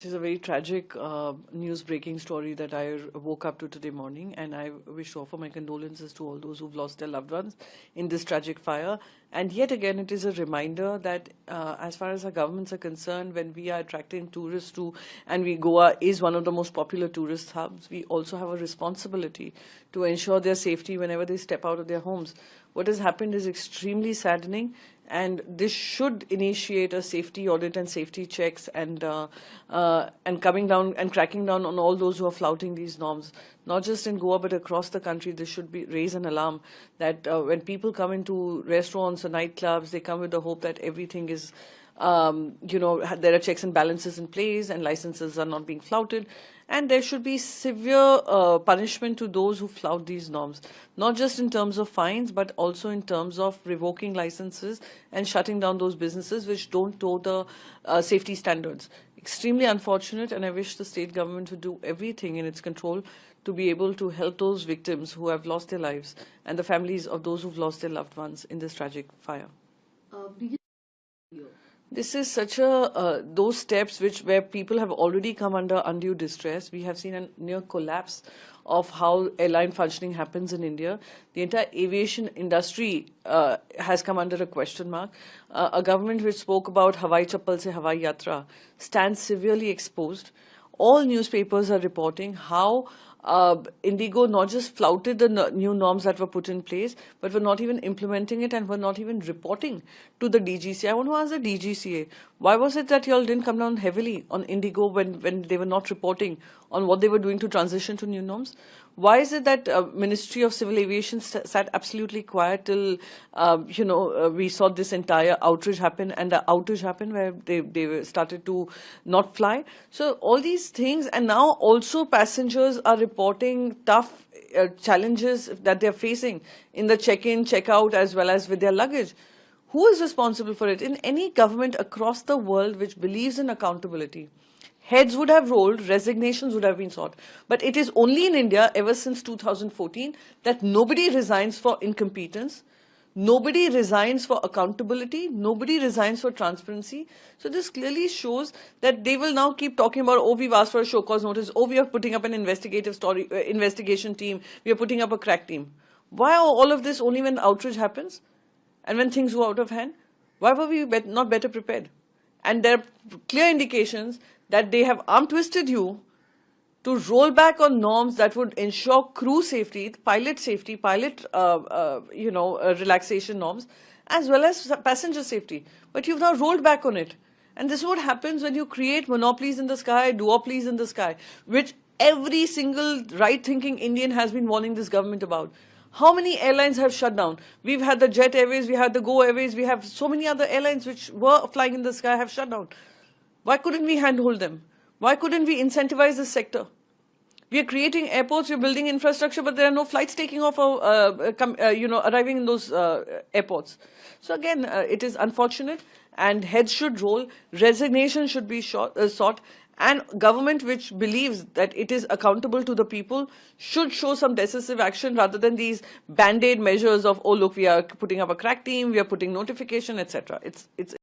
This is a very tragic news breaking story that I woke up to today morning, and I wish to offer my condolences to all those who've lost their loved ones in this tragic fire. And yet again, it is a reminder that as far as our governments are concerned, when we are attracting tourists to, and Goa is one of the most popular tourist hubs, we also have a responsibility to ensure their safety whenever they step out of their homes. What has happened is extremely saddening, and this should initiate a safety audit and safety checks, and coming down and cracking down on all those who are flouting these norms. Not just in Goa, but across the country, this should be raise an alarm that when people come into restaurants or nightclubs, they come with the hope that everything is there are checks and balances in place and licenses are not being flouted. And there should be severe punishment to those who flout these norms, not just in terms of fines, but also in terms of revoking licenses and shutting down those businesses which don't toe the safety standards. Extremely unfortunate, and I wish the state government would do everything in its control to be able to help those victims who have lost their lives and the families of those who've lost their loved ones in this tragic fire. This is such a those steps where people have already come under undue distress. We have seen a near collapse of how airline functioning happens in India. The entire aviation industry has come under a question mark. A government which spoke about Hawai Chappal se Hawai Yatra stands severely exposed. All newspapers are reporting how Indigo not just flouted the new norms that were put in place, but were not even implementing it and were not even reporting to the DGCA. I want to ask the DGCA, why was it that y'all didn't come down heavily on Indigo when they were not reporting on what they were doing to transition to new norms? Why is it that Ministry of Civil Aviation sat absolutely quiet till, we saw this entire outrage happen and the outage happen where they started to not fly? So all these things, and now also passengers are reporting tough challenges that they're facing in the check-in, check-out, as well as with their luggage. Who is responsible for it? In any government across the world which believes in accountability, heads would have rolled, resignations would have been sought. But it is only in India, ever since 2014, that nobody resigns for incompetence, nobody resigns for accountability, nobody resigns for transparency. So this clearly shows that they will now keep talking about, oh, we've asked for a show cause notice, oh, we are putting up an investigation team, we are putting up a crack team. Why all of this only when outrage happens and when things go out of hand? Why were we not better prepared? And there are clear indications that they have arm-twisted you to roll back on norms that would ensure crew safety, pilot relaxation norms, as well as passenger safety. But you've now rolled back on it. And this is what happens when you create monopolies in the sky, duopolies in the sky, which every single right-thinking Indian has been warning this government about. How many airlines have shut down? We've had the Jet Airways, we had the Go Airways, we have so many other airlines which were flying in the sky have shut down. Why couldn't we handhold them? Why couldn't we incentivize this sector? We are creating airports, we are building infrastructure, but there are no flights taking off or arriving in those airports. So again, it is unfortunate, and heads should roll, resignation should be sought, and government which believes that it is accountable to the people should show some decisive action rather than these band-aid measures of, oh look, we are putting up a crack team, we are putting notification, etc. It's